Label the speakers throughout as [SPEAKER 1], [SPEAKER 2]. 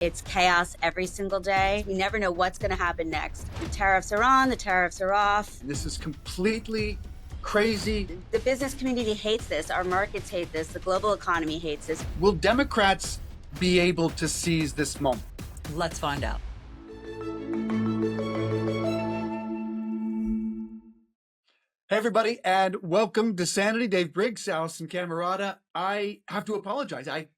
[SPEAKER 1] It's chaos every single day. You never know what's going to happen next. The tariffs are on, the tariffs are off.
[SPEAKER 2] This is completely crazy.
[SPEAKER 1] The business community hates this. Our markets hate this. The global economy hates this.
[SPEAKER 2] Will Democrats be able to seize this moment?
[SPEAKER 3] Let's find out.
[SPEAKER 2] Hey, everybody, and welcome to Sanity. Dave Briggs, Allison Camerata. I have to apologize. I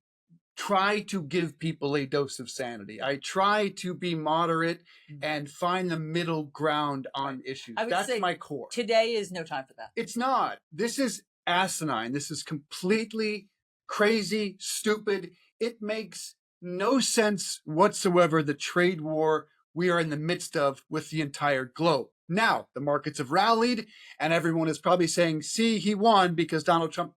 [SPEAKER 2] try to give people a dose of sanity. I try to be moderate and find the middle ground on issues. That's my core.
[SPEAKER 3] Today is no time for that.
[SPEAKER 2] It's not. This is asinine. This is completely crazy, stupid. It makes no sense whatsoever, the trade war we are in the midst of with the entire globe. Now, the markets have rallied, and everyone is probably saying, see, he won because Donald Trump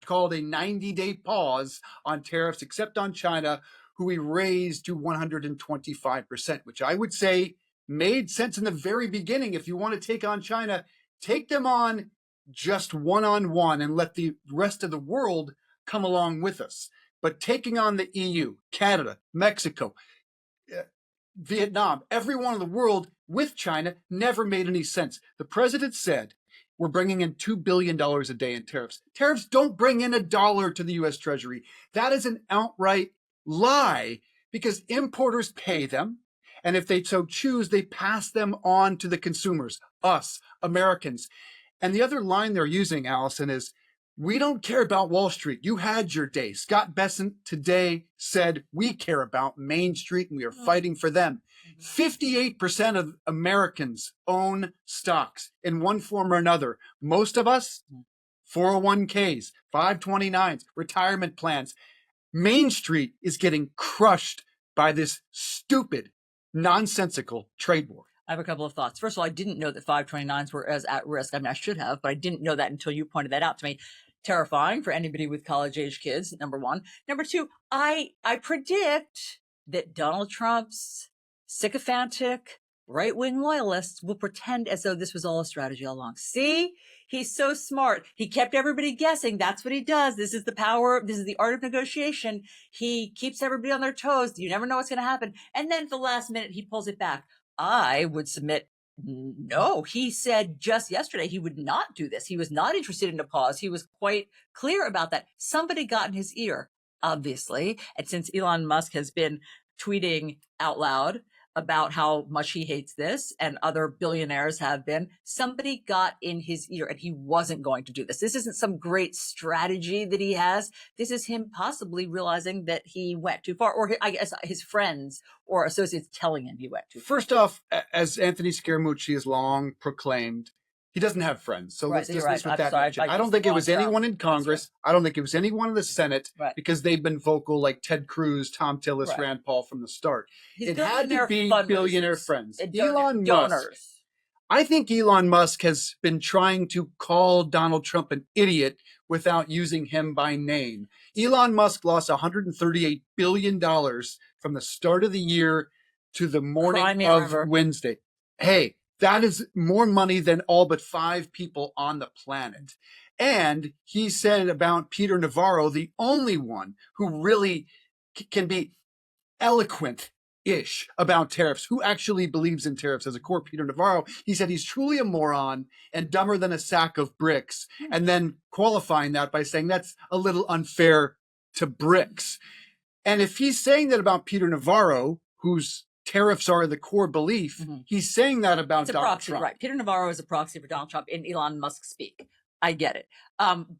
[SPEAKER 2] called a 90-day pause on tariffs, except on China, who he raised to 125%, which I would say made sense in the very beginning. If you want to take on China, take them on just one-on-one and let the rest of the world come along with us. But taking on the EU, Canada, Mexico, Vietnam, everyone in the world with China never made any sense. The president said, we're bringing in $2 billion a day in tariffs. Tariffs don't bring in $1 to the U.S. Treasury. That is an outright lie because importers pay them. And if they so choose, they pass them on to the consumers, us, Americans. And the other line they're using, Allison, is, we don't care about Wall Street. You had your day. Scott Bessent today said, we care about Main Street and we are fighting for them. 58% of Americans own stocks in one form or another. Most of us, 401ks, 529s, retirement plans. Main Street is getting crushed by this stupid, nonsensical trade war.
[SPEAKER 3] I have a couple of thoughts. First of all, I didn't know that 529s were as at risk. I mean, I should have, but I didn't know that until you pointed that out to me. Terrifying for anybody with college-age kids, number one. Number two, I predict that Donald Trump's sycophantic right-wing loyalists will pretend as though this was all a strategy all along. See, he's so smart. He kept everybody guessing. That's what he does. This is the power. This is the art of negotiation. He keeps everybody on their toes. You never know what's going to happen. And then at the last minute, he pulls it back. I would submit, no, he said just yesterday he would not do this. He was not interested in a pause. He was quite clear about that. Somebody got in his ear, obviously. And since Elon Musk has been tweeting out loud about how much he hates this, and other billionaires have been, somebody got in his ear and he wasn't going to do this. This isn't some great strategy that he has. This is him possibly realizing that he went too far, or I guess his friends or associates telling him he went too far.
[SPEAKER 2] First off, as Anthony Scaramucci has long proclaimed, he doesn't have friends. So let's dismiss with that. I don't think it was anyone in Congress. I don't think it was anyone in the Senate because they've been vocal like Ted Cruz, Tom Tillis, Rand Paul from the start. It had to be billionaire friends. Elon Musk. I think Elon Musk has been trying to call Donald Trump an idiot without using him by name. Elon Musk lost $138 billion from the start of the year to the morning of Wednesday. Hey, that is more money than all but 5 people on the planet. And he said about Peter Navarro, the only one who really can be eloquent-ish about tariffs, who actually believes in tariffs as a core, Peter Navarro. He said he's truly a moron and dumber than a sack of bricks. And then qualifying that by saying that's a little unfair to bricks. And if he's saying that about Peter Navarro, who's tariffs are the core belief, he's saying that about Donald Trump.
[SPEAKER 3] Right. Peter Navarro is a proxy for Donald Trump in Elon Musk speak. I get it.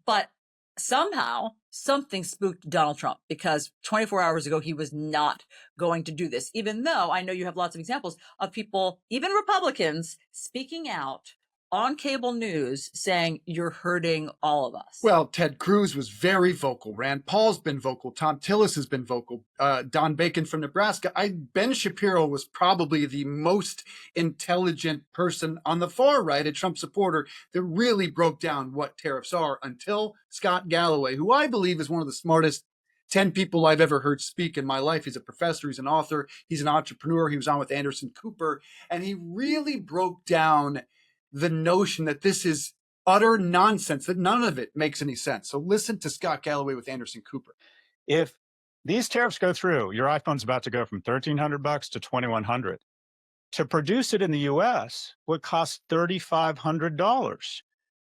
[SPEAKER 3] But somehow something spooked Donald Trump because 24 hours ago, he was not going to do this, even though I know you have lots of examples of people, even Republicans, speaking out on cable news saying you're hurting all of us.
[SPEAKER 2] Well, Ted Cruz was very vocal. Rand Paul's been vocal. Tom Tillis has been vocal. Don Bacon from Nebraska. Ben Shapiro was probably the most intelligent person on the far right, a Trump supporter, that really broke down what tariffs are until Scott Galloway, who I believe is one of the smartest 10 people I've ever heard speak in my life. He's a professor. He's an author. He's an entrepreneur. He was on with Anderson Cooper. And he really broke down the notion that this is utter nonsense, that none of it makes any sense. So listen to Scott Galloway with Anderson Cooper.
[SPEAKER 4] If These tariffs go through. Your iPhone's about to go from $1,300 to $2,100. To produce it in the US would cost $3,500.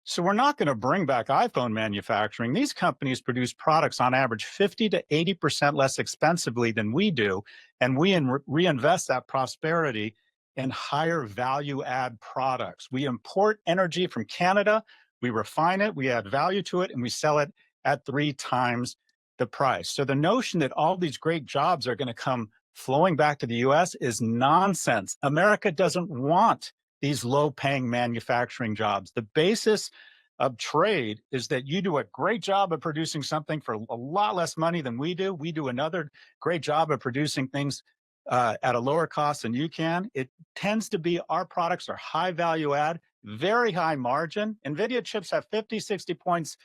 [SPEAKER 4] So we're not going to bring back iPhone manufacturing. These companies produce products on average 50 to 80% less expensively than we do. And we reinvest that prosperity in higher value add products. We import energy from Canada, we refine it, we add value to it, and we sell it at 3 times the price. So the notion that all these great jobs are going to come flowing back to the US is nonsense. America doesn't want these low-paying manufacturing jobs. The basis of trade is that you do a great job of producing something for a lot less money than we do. We do another great job of producing things at a lower cost than you can. It tends to be our products are high value add, very high margin. NVIDIA chips have 50, 60 points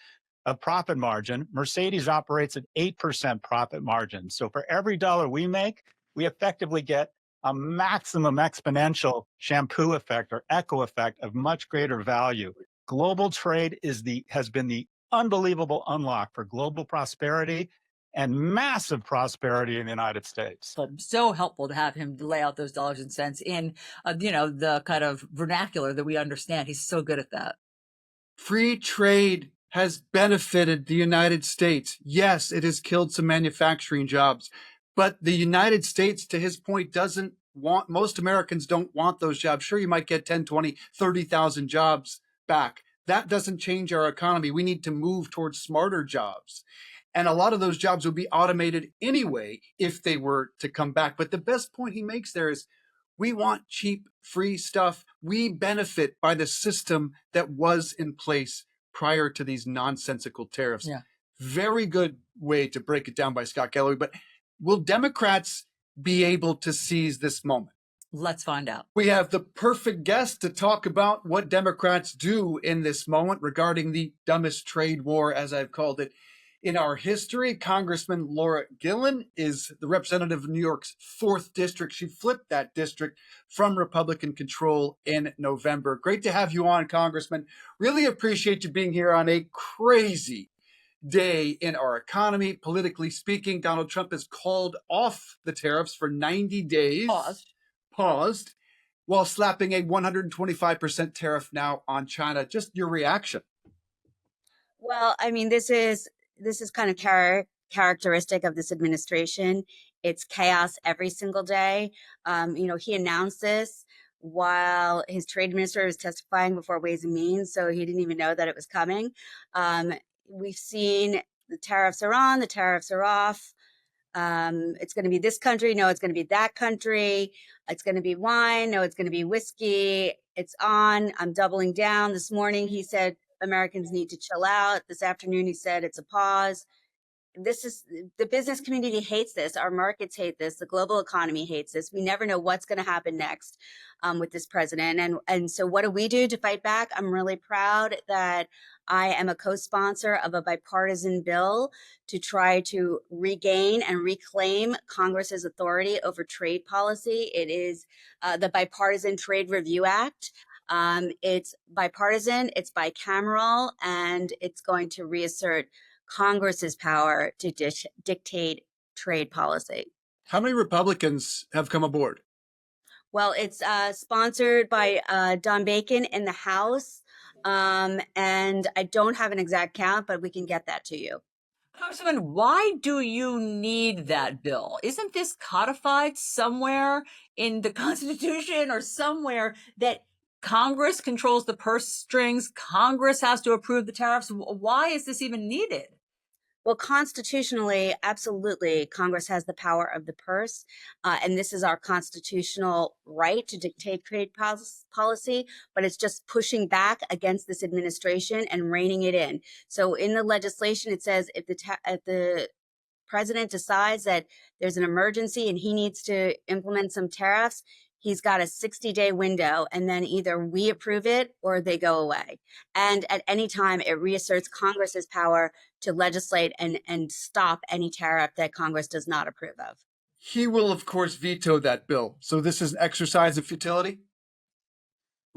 [SPEAKER 4] of profit margin. Mercedes operates at 8% profit margin. So for every dollar we make, we effectively get a maximum exponential shampoo effect or echo effect of much greater value. Global trade has been the unbelievable unlock for global prosperity and massive prosperity in the United States.
[SPEAKER 3] So helpful to have him lay out those dollars and cents in, the kind of vernacular that we understand. He's so good at that.
[SPEAKER 2] Free trade has benefited the United States. Yes, it has killed some manufacturing jobs, but the United States, to his point, doesn't want, most Americans don't want those jobs. Sure, you might get 10, 20, 30,000 jobs back. That doesn't change our economy. We need to move towards smarter jobs. And a lot of those jobs would be automated anyway if they were to come back. But the best point he makes there is we want cheap, free stuff. We benefit by the system that was in place prior to these nonsensical tariffs.
[SPEAKER 3] Yeah.
[SPEAKER 2] Very good way to break it down by Scott Galloway. But will Democrats be able to seize this moment?
[SPEAKER 3] Let's find out.
[SPEAKER 2] We have the perfect guest to talk about what Democrats do in this moment regarding the dumbest trade war, as I've called it, in our history. Congressman Laura Gillen is the representative of New York's 4th district. She flipped that district from Republican control in November. Great to have you on, Congressman. Really appreciate you being here on a crazy day in our economy. Politically speaking, Donald Trump has called off the tariffs for 90 days. Paused, while slapping a 125% tariff now on China. Just your reaction.
[SPEAKER 1] Well, I mean, this is kind of characteristic of this administration. It's chaos every single day. He announced this while his trade minister was testifying before Ways and Means, so he didn't even know that it was coming. We've seen the tariffs are on, the tariffs are off. It's going to be this country. No, it's going to be that country. It's going to be wine. No, it's going to be whiskey. It's on. I'm doubling down. This morning, he said Americans need to chill out. This afternoon, he said it's a pause. The business community hates this. Our markets hate this. The global economy hates this. We never know what's going to happen next with this president. And so what do we do to fight back? I'm really proud that I am a co-sponsor of a bipartisan bill to try to regain and reclaim Congress's authority over trade policy. It is the Bipartisan Trade Review Act. It's bipartisan, it's bicameral, and it's going to reassert Congress's power to dictate trade policy.
[SPEAKER 2] How many Republicans have come aboard?
[SPEAKER 1] Well, it's sponsored by Don Bacon in the House, and I don't have an exact count, but we can get that to you.
[SPEAKER 3] Congressman, why do you need that bill? Isn't this codified somewhere in the Constitution or somewhere that Congress controls the purse strings? Congress has to approve the tariffs. Why is this even needed?
[SPEAKER 1] Well, constitutionally, absolutely, Congress has the power of the purse, and this is our constitutional right to dictate trade policy, but it's just pushing back against this administration and reining it in. So in the legislation, it says if the president decides that there's an emergency and he needs to implement some tariffs, he's got a 60-day window, and then either we approve it or they go away. And at any time, it reasserts Congress's power to legislate and stop any tariff that Congress does not approve of.
[SPEAKER 2] He will, of course, veto that bill. So this is an exercise of futility?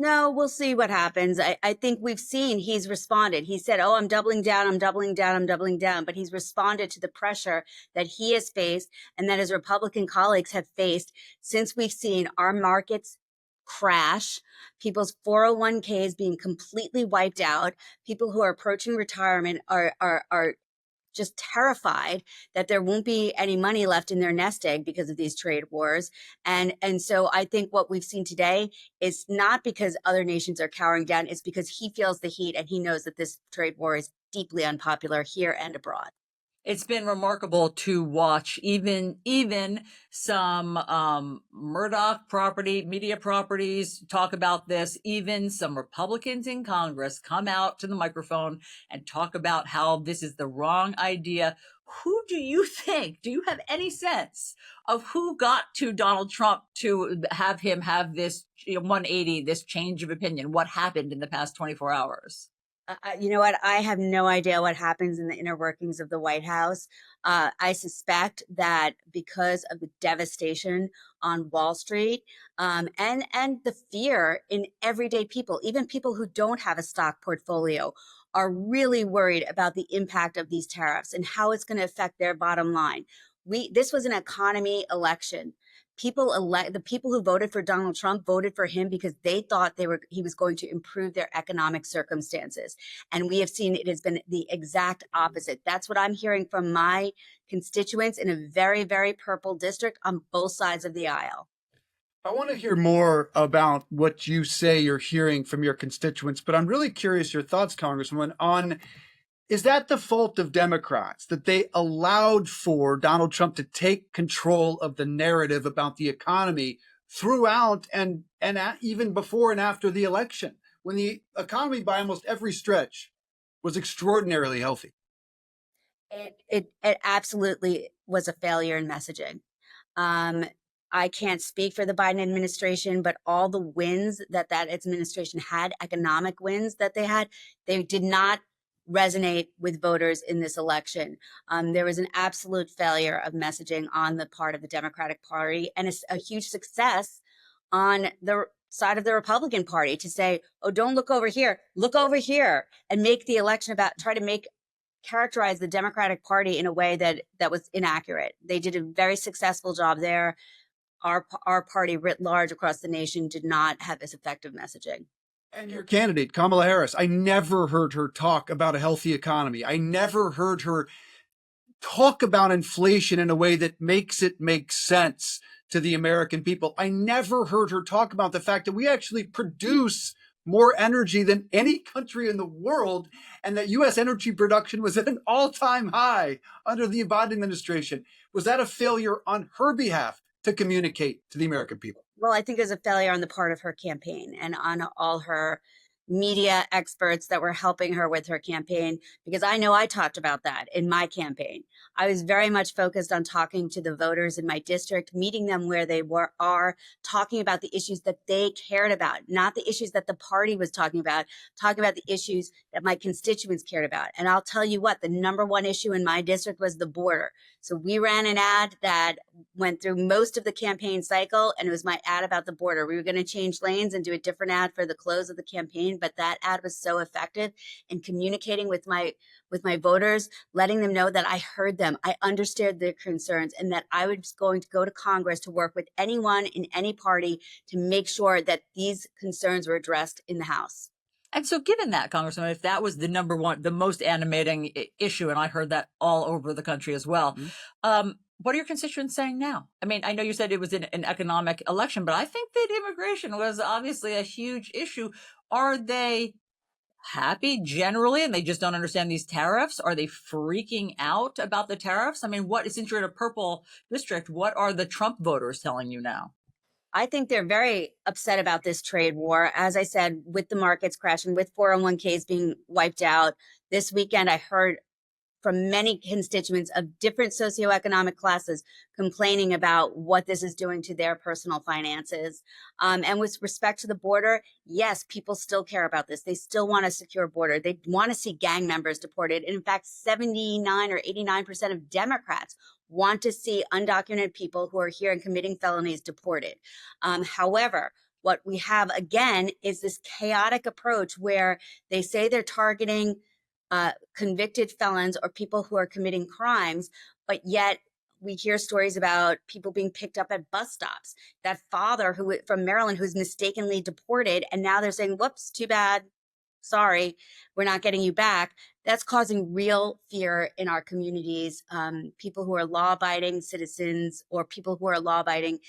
[SPEAKER 1] No, we'll see what happens. I think we've seen he's responded. He said, oh, I'm doubling down, I'm doubling down, I'm doubling down. But he's responded to the pressure that he has faced and that his Republican colleagues have faced since we've seen our markets crash, people's 401ks being completely wiped out, people who are approaching retirement are just terrified that there won't be any money left in their nest egg because of these trade wars. And so I think what we've seen today is not because other nations are cowering down, it's because he feels the heat and he knows that this trade war is deeply unpopular here and abroad.
[SPEAKER 3] It's been remarkable to watch even some Murdoch media properties talk about this. Even some Republicans in Congress come out to the microphone and talk about how this is the wrong idea. Who do you think? Do you have any sense of who got to Donald Trump to have him have this 180, this change of opinion? What happened in the past 24 hours?
[SPEAKER 1] You know what? I have no idea what happens in the inner workings of the White House. I suspect that because of the devastation on Wall Street, and the fear in everyday people, even people who don't have a stock portfolio, are really worried about the impact of these tariffs and how it's going to affect their bottom line. This was an economy election. The people who voted for Donald Trump voted for him because they thought he was going to improve their economic circumstances. And we have seen it has been the exact opposite. That's what I'm hearing from my constituents in a very, very purple district on both sides of the aisle.
[SPEAKER 2] I want to hear more about what you say you're hearing from your constituents, but I'm really curious your thoughts, Congresswoman, on is that the fault of Democrats that they allowed for Donald Trump to take control of the narrative about the economy throughout and even before and after the election, when the economy by almost every stretch was extraordinarily healthy?
[SPEAKER 1] It absolutely was a failure in messaging. I can't speak for the Biden administration, but all the wins that administration had, economic wins that they did not resonate with voters in this election. There was an absolute failure of messaging on the part of the Democratic Party, and a huge success on the side of the Republican Party to say, oh, don't look over here, and make the election try to characterize the Democratic Party in a way that was inaccurate. They did a very successful job there. Our party writ large across the nation did not have as effective messaging.
[SPEAKER 2] And your candidate, Kamala Harris, I never heard her talk about a healthy economy. I never heard her talk about inflation in a way that makes it make sense to the American people. I never heard her talk about the fact that we actually produce more energy than any country in the world, and that U.S. energy production was at an all-time high under the Biden administration. Was that a failure on her behalf to communicate to the American people?
[SPEAKER 1] Well, I think it was a failure on the part of her campaign and on all her media experts that were helping her with her campaign, because I know I talked about that in my campaign. I was very much focused on talking to the voters in my district, meeting them where they are, talking about the issues that they cared about, not the issues that the party was talking about the issues that my constituents cared about. And I'll tell you what, the number one issue in my district was the border. So we ran an ad that went through most of the campaign cycle, and it was my ad about the border. We were going to change lanes and do a different ad for the close of the campaign, but that ad was so effective in communicating with my voters, letting them know that I heard them, I understood their concerns, and that I was going to go to Congress to work with anyone in any party to make sure that these concerns were addressed in the House.
[SPEAKER 3] And so given that, Congressman, if that was the number one, the most animating issue, and I heard that all over the country as well, what are your constituents saying now? I mean, I know you said it was an economic election, but I think that immigration was obviously a huge issue. Are they happy generally and they just don't understand these tariffs? Are they freaking out about the tariffs? I mean, since you're in a purple district, what are the Trump voters telling you now?
[SPEAKER 1] I think they're very upset about this trade war. As I said, with the markets crashing, with 401ks being wiped out. This weekend, I heard from many constituents of different socioeconomic classes complaining about what this is doing to their personal finances. And with respect to the border, yes, people still care about this. They still want a secure border. They want to see gang members deported. And in fact, 79 or 89% of Democrats want to see undocumented people who are here and committing felonies deported. However, what we have again is this chaotic approach where they say they're targeting convicted felons or people who are committing crimes, but yet we hear stories about people being picked up at bus stops. That father who from Maryland who's mistakenly deported, and now they're saying, "Whoops, too bad, sorry, we're not getting you back." That's causing real fear in our communities. People who are law-abiding citizens or people who are law-abiding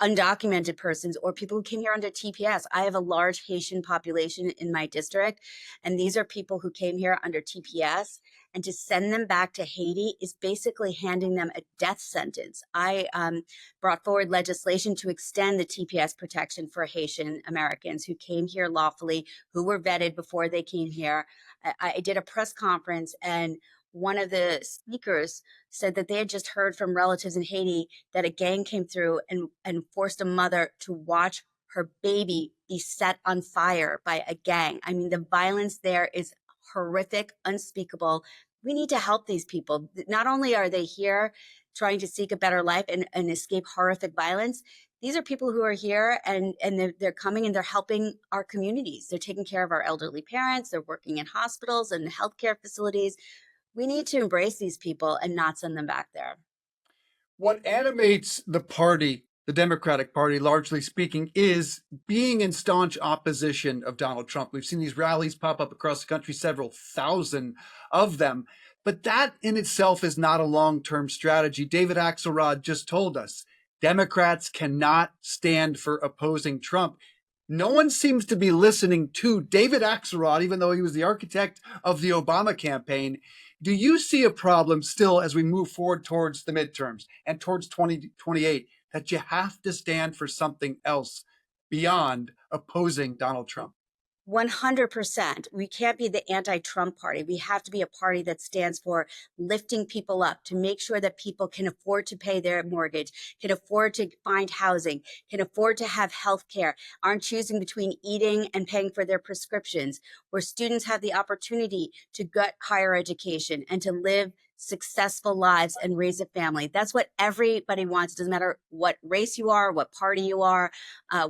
[SPEAKER 1] undocumented persons or people who came here under TPS. I have a large Haitian population in my district, and these are people who came here under TPS. And to send them back to Haiti is basically handing them a death sentence. I brought forward legislation to extend the TPS protection for Haitian Americans who came here lawfully, who were vetted before they came here. I did a press conference, and one of the speakers said that they had just heard from relatives in Haiti that a gang came through and forced a mother to watch her baby be set on fire by a gang. I mean, the violence there is horrific, unspeakable. We need to help these people. Not only are they here trying to seek a better life and escape horrific violence, these are people who are here and they're coming and they're helping our communities. They're taking care of our elderly parents. They're working in hospitals and healthcare facilities. We need to embrace these people and not send them back there.
[SPEAKER 2] What animates the party, the Democratic Party, largely speaking, is being in staunch opposition of Donald Trump. We've seen these rallies pop up across the country, several thousand of them. But that in itself is not a long-term strategy. David Axelrod just told us Democrats cannot stand for opposing Trump. No one seems to be listening to David Axelrod, even though he was the architect of the Obama campaign. Do you see a problem still as we move forward towards the midterms and towards 2028 that you have to stand for something else beyond opposing Donald Trump?
[SPEAKER 1] 100%. We can't be the anti-Trump party. We have to be a party that stands for lifting people up, to make sure that people can afford to pay their mortgage, can afford to find housing, can afford to have health care, aren't choosing between eating and paying for their prescriptions, where students have the opportunity to get higher education and to live successful lives and raise a family. That's what everybody wants. It doesn't matter what race you are, what party you are,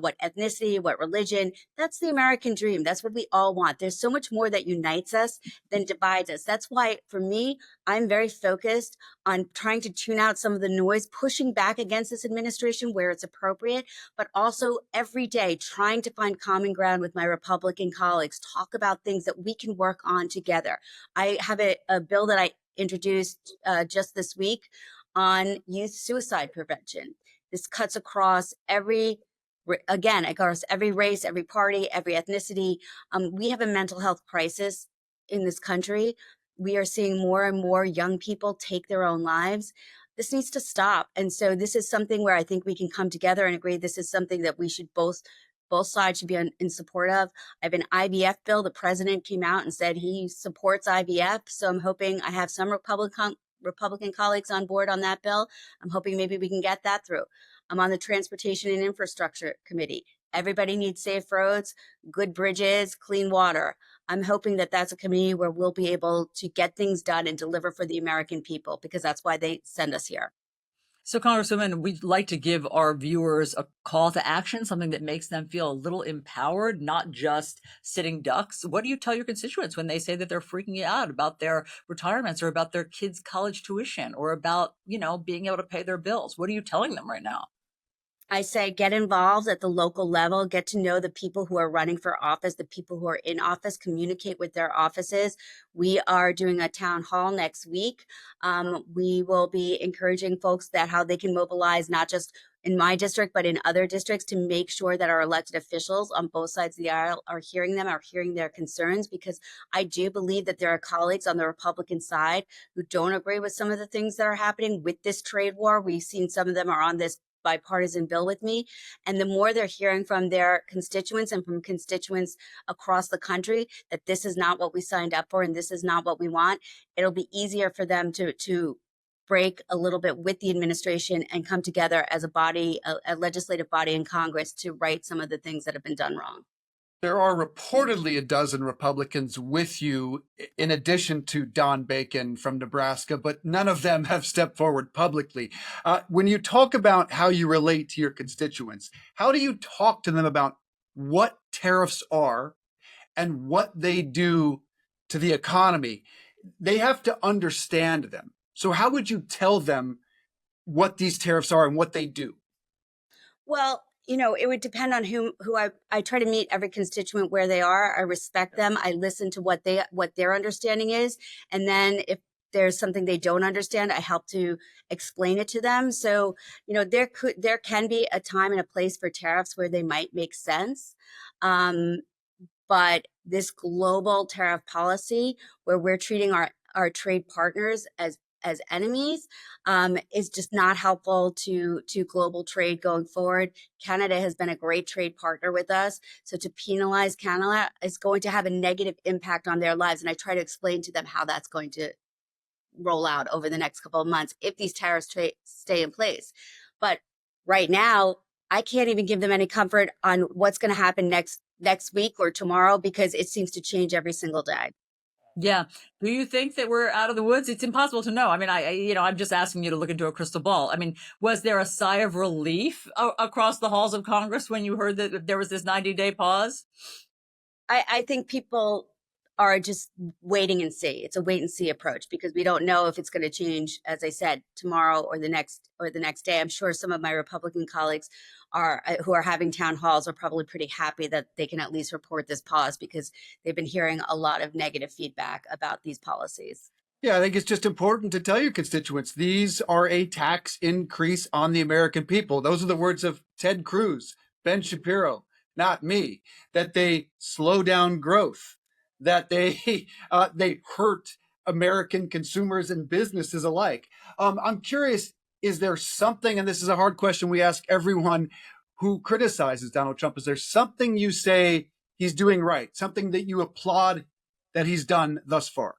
[SPEAKER 1] what ethnicity, what religion. That's the American dream. That's what we all want. There's so much more that unites us than divides us. That's why, for me, I'm very focused on trying to tune out some of the noise, pushing back against this administration where it's appropriate, but also every day trying to find common ground with my Republican colleagues, talk about things that we can work on together. I have a bill that I introduced just this week on youth suicide prevention. This cuts across across every race, every party, every ethnicity. We have a mental health crisis in this country. We are seeing more and more young people take their own lives. This needs to stop. And so this is something where I think we can come together and agree this is something that we should both sides should be in support of. I have an IVF bill. The president came out and said he supports IVF. So I'm hoping I have some Republican colleagues on board on that bill. I'm hoping maybe we can get that through. I'm on the Transportation and Infrastructure Committee. Everybody needs safe roads, good bridges, clean water. I'm hoping that that's a committee where we'll be able to get things done and deliver for the American people, because that's why they send us here.
[SPEAKER 3] So, Congresswoman, we'd like to give our viewers a call to action, something that makes them feel a little empowered, not just sitting ducks. What do you tell your constituents when they say that they're freaking out about their retirements or about their kids' college tuition or about, being able to pay their bills? What are you telling them right now?
[SPEAKER 1] I say get involved at the local level, get to know the people who are running for office, the people who are in office, communicate with their offices. We are doing a town hall next week. We will be encouraging folks that how they can mobilize, not just in my district, but in other districts, to make sure that our elected officials on both sides of the aisle are hearing them, are hearing their concerns, because I do believe that there are colleagues on the Republican side who don't agree with some of the things that are happening with this trade war. We've seen some of them are on this bipartisan bill with me. And the more they're hearing from their constituents and from constituents across the country that this is not what we signed up for and this is not what we want, it'll be easier for them to break a little bit with the administration and come together as a body, a legislative body in Congress to right some of the things that have been done wrong.
[SPEAKER 2] There are reportedly a dozen Republicans with you, in addition to Don Bacon from Nebraska, but none of them have stepped forward publicly. When you talk about how you relate to your constituents, how do you talk to them about what tariffs are and what they do to the economy? They have to understand them. So, how would you tell them what these tariffs are and what they do?
[SPEAKER 1] Well, it would depend on who I try to meet every constituent where they are. I respect them. I listen to what their understanding is. And then if there's something they don't understand, I help to explain it to them. So, there can be a time and a place for tariffs where they might make sense. But this global tariff policy where we're treating our trade partners as enemies is just not helpful to global trade going forward. Canada has been a great trade partner with us. So to penalize Canada is going to have a negative impact on their lives. And I try to explain to them how that's going to roll out over the next couple of months if these tariffs stay in place. But right now, I can't even give them any comfort on what's going to happen next week or tomorrow, because it seems to change every single day.
[SPEAKER 3] Yeah. Do you think that we're out of the woods? It's impossible to know. I mean, I'm just asking you to look into a crystal ball. I mean, was there a sigh of relief across the halls of Congress when you heard that there was this 90-day pause?
[SPEAKER 1] I think people are just waiting and see. It's a wait and see approach because we don't know if it's going to change, as I said, tomorrow or the next day. I'm sure some of my Republican colleagues who are having town halls are probably pretty happy that they can at least report this pause because they've been hearing a lot of negative feedback about these policies.
[SPEAKER 2] Yeah, I think it's just important to tell your constituents these are a tax increase on the American people. Those are the words of Ted Cruz, Ben Shapiro, not me. That they slow down growth, that they they hurt American consumers and businesses alike. I'm curious, is there something, and this is a hard question we ask everyone who criticizes Donald Trump, is there something you say he's doing right, something that you applaud that he's done thus far?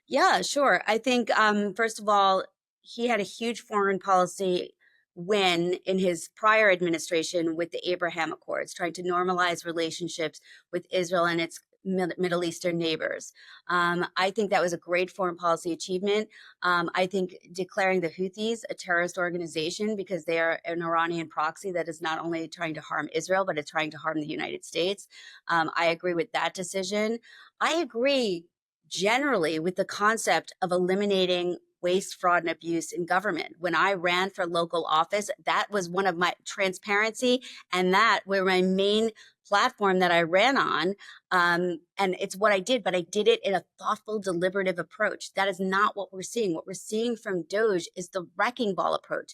[SPEAKER 1] Yeah, sure. I think, first of all, he had a huge foreign policy win in his prior administration with the Abraham Accords, trying to normalize relationships with Israel and its Middle Eastern neighbors. I think that was a great foreign policy achievement. I think declaring the Houthis a terrorist organization because they are an Iranian proxy that is not only trying to harm Israel, but it's trying to harm the United States. I agree with that decision. I agree generally with the concept of eliminating waste, fraud, and abuse in government. When I ran for local office, that was one of my transparency, and that were my main platform that I ran on. And it's what I did, but I did it in a thoughtful, deliberative approach. That is not what we're seeing. What we're seeing from Doge is the wrecking ball approach.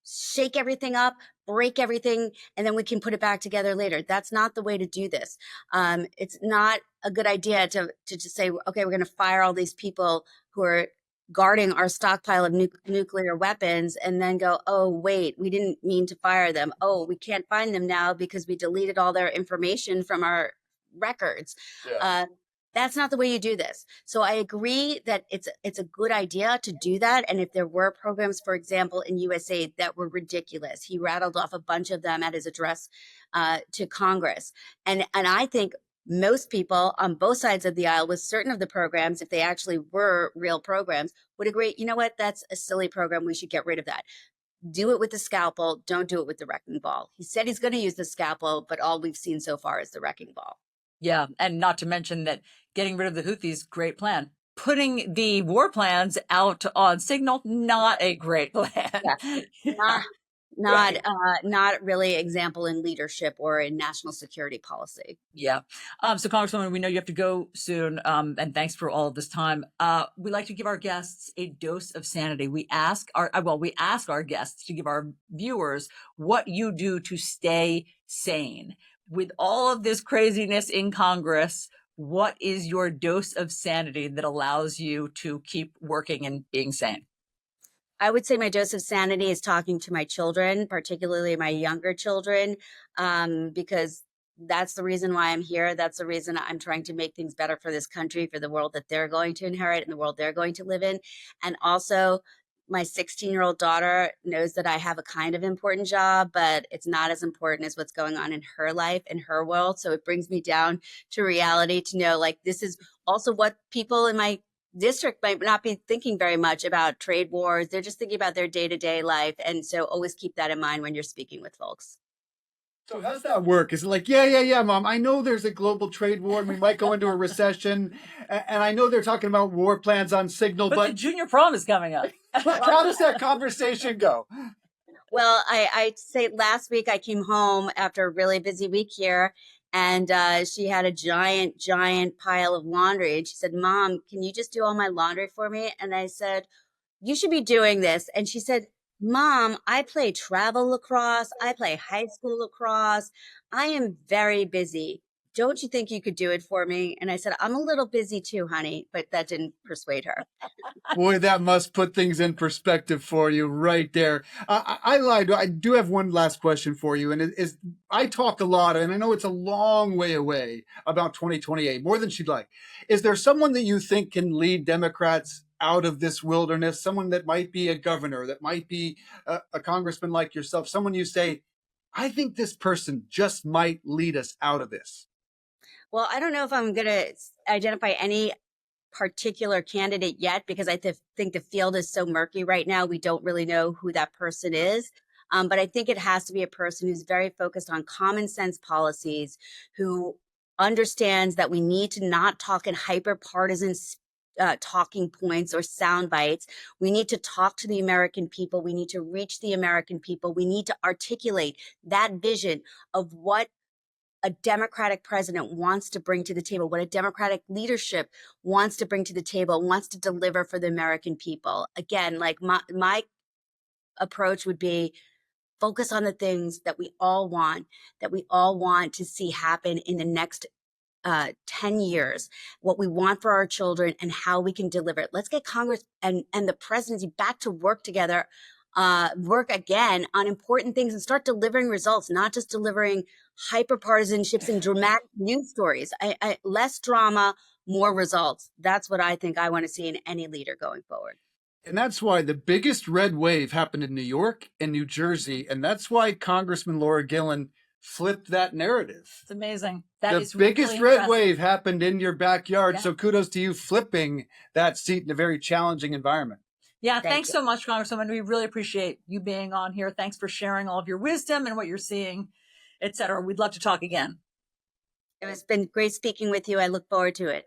[SPEAKER 1] Shake everything up, break everything, and then we can put it back together later. That's not the way to do this. It's not a good idea to just say, okay, we're going to fire all these people who are guarding our stockpile of nuclear weapons, and then go, oh, wait, we didn't mean to fire them. Oh, we can't find them now because we deleted all their information from our records. Yeah. That's not the way you do this. So I agree that it's a good idea to do that. And if there were programs, for example, in USA that were ridiculous, he rattled off a bunch of them at his address to Congress. And I think most people on both sides of the aisle with certain of the programs, if they actually were real programs, would agree, you know what, that's a silly program. We should get rid of that. Do it with the scalpel. Don't do it with the wrecking ball. He said he's going to use the scalpel, but all we've seen so far is the wrecking ball.
[SPEAKER 3] Yeah. And not to mention that getting rid of the Houthis, great plan. Putting the war plans out on Signal, not a great plan.
[SPEAKER 1] Yeah. Not really example in leadership or in national security policy.
[SPEAKER 3] Yeah. So Congresswoman, we know you have to go soon. And thanks for all of this time. We like to give our guests a dose of sanity. We ask our guests to give our viewers what you do to stay sane. With all of this craziness in Congress, what is your dose of sanity that allows you to keep working and being sane?
[SPEAKER 1] I would say my dose of sanity is talking to my children, particularly my younger children, because that's the reason why I'm here. That's the reason I'm trying to make things better for this country, for the world that they're going to inherit and the world they're going to live in. And also my 16-year-old daughter knows that I have a kind of important job, but it's not as important as what's going on in her life, in her world. So it brings me down to reality to know, like, this is also what people in my district might not be thinking very much about trade wars. They're just thinking about their day-to-day life. And so always keep that in mind when you're speaking with folks.
[SPEAKER 2] So how's that work? Is it like, yeah, Mom, I know there's a global trade war and we might go into a recession. And I know they're talking about war plans on Signal,
[SPEAKER 3] But the junior prom is coming up.
[SPEAKER 2] how does that conversation go?
[SPEAKER 1] Well, I say last week I came home after a really busy week here, and she had a giant pile of laundry. And she said, Mom, can you just do all my laundry for me? And I said, you should be doing this. And she said, Mom, I play travel lacrosse. I play high school lacrosse. I am very busy. Don't you think you could do it for me? And I said, I'm a little busy too, honey, but that didn't persuade her.
[SPEAKER 2] Boy, that must put things in perspective for you right there. I lied. I do have one last question for you. And it is, I talk a lot, and I know it's a long way away, about 2028, more than she'd like. Is there someone that you think can lead Democrats out of this wilderness? Someone that might be a governor, that might be a congressman like yourself, someone you say, I think this person just might lead us out of this?
[SPEAKER 1] Well, I don't know if I'm going to identify any particular candidate yet, because I think the field is so murky right now. We don't really know who that person is. But I think it has to be a person who's very focused on common sense policies, who understands that we need to not talk in hyper partisan talking points or sound bites. We need to talk to the American people. We need to reach the American people. We need to articulate that vision of what a Democratic president wants to bring to the table, what a Democratic leadership wants to bring to the table, wants to deliver for the American people. Again, like my approach would be focus on the things that we all want to see happen in the next 10 years, what we want for our children and how we can deliver it. Let's get Congress and the presidency back to work together, work again on important things and start delivering results, not just delivering hyper partisanships and dramatic news stories. Less drama, more results. That's what I think I want to see in any leader going forward.
[SPEAKER 2] And that's why the biggest red wave happened in New York and New Jersey. And that's why Congressman Laura Gillen flipped that narrative.
[SPEAKER 3] It's amazing. That is
[SPEAKER 2] the biggest
[SPEAKER 3] really
[SPEAKER 2] red wave happened in your backyard.
[SPEAKER 3] Yeah.
[SPEAKER 2] So kudos to you flipping that seat in a very challenging environment.
[SPEAKER 3] Yeah,
[SPEAKER 1] Thank
[SPEAKER 3] thanks
[SPEAKER 1] you.
[SPEAKER 3] so much, Congresswoman. We really appreciate you being on here. Thanks for sharing all of your wisdom and what you're seeing, et cetera. We'd love to talk again.
[SPEAKER 1] It's been great speaking with you. I look forward to it.